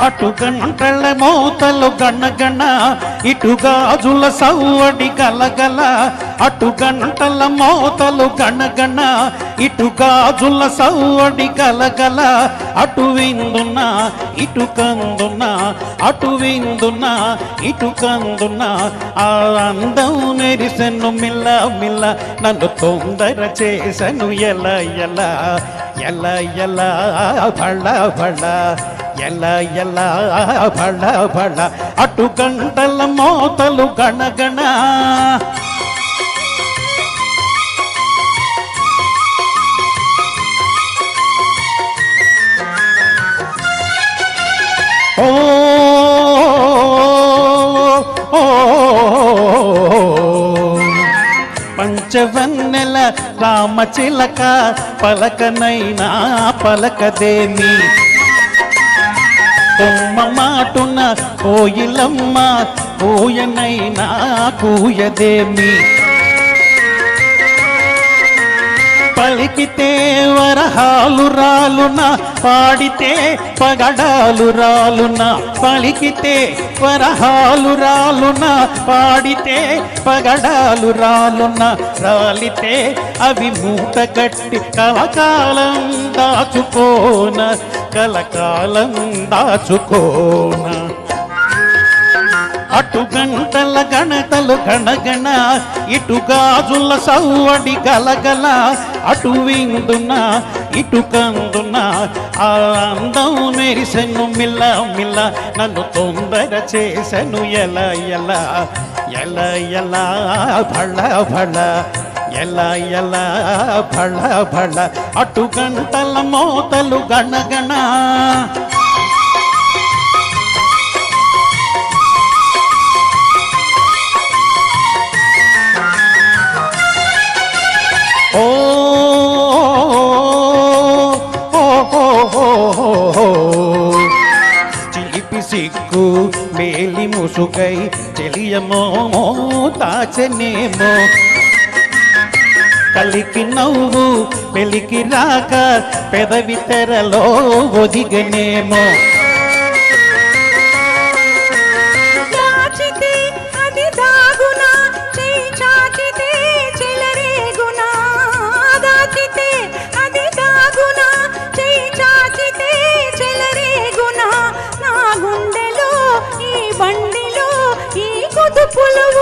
అటు గంటల మోతలు గణగణ ఇటు గాజుల సవ్వడి గలగల అటు గంటల మోతలు గణగణ ఇటు గాజుల సవ్వడి గలగల అటు విందున్న ఇటు కందున్న అటు విందున్న ఇటు కందున్న ఆ అందం మెరిసెను మిల్ల మిల్ల నన్ను తొందర చేసను ఎలా ఎలా ఎలా ఎలా భళ భళ ఎలా ఎలా భళ భళ అటు గంటల మోతలు గణగణ ఓ పంచవన్నెల రామచిలక పలకనైనా పలకదేమి కొమ్మ మాటున కోయిలమ్మ కూయనైనా కూయదేమి పలికితే వరహాలు రాలున పాడితే పగడాలు రాలున పలికితే వరహాలు రాలున పాడితే పగడాలు రాలున రాలితే అవి మూట కట్టి కలకాలం దాచుకోన కలకాలం దాచుకోన అటు గంటల గణతలు గణగణ ఇటు గాజుల సవ్వడి గలగల అటు విందున ఇటు కందున ఆ అందం మెరిసెను మిల్ల మిల్ల నన్ను తొందర చేసెను ఎలా ఎలా ఎలా ఎలా భళ భళ ఎలా ఎలా భళ భళ అటు గంటల మోతలు గణగణ ఓ చిలిపి సిగ్గు మేలి ముసుగై చెలియమో తాచనేమో కలికి నవ్వు పెలికి రాక పెదవి తెరలో ఒదిగనేమో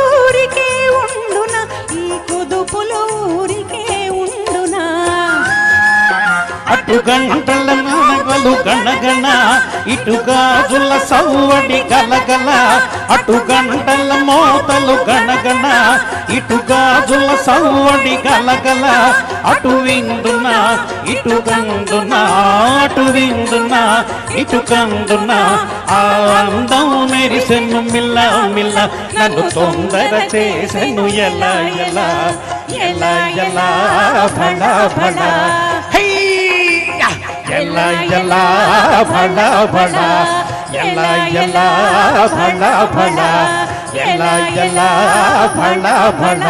ఊరికే ఉండున ఈ కుదుపుల ఊరికే ఉండున అటు గంటల మనగలు గణగణ ఇటు గాజుల సవ్వడి గలగల అటు గంటల మోతలు గణగణ ఇటు గాజుల సవ్వడి గలగల అటు విందున ఇటు కందున అటు విందున ఇటు కందున ఆ అందం మెరిసెను మిల్ల మిల్ల నన్ను తొందర చేసెను ఎలా ఎలా ఎలా ఎలా భళ భళ ఎలా ఎలా భళ భళ ఎలా ఎలా భళ భళ ఎలా ఎలా భళ భళ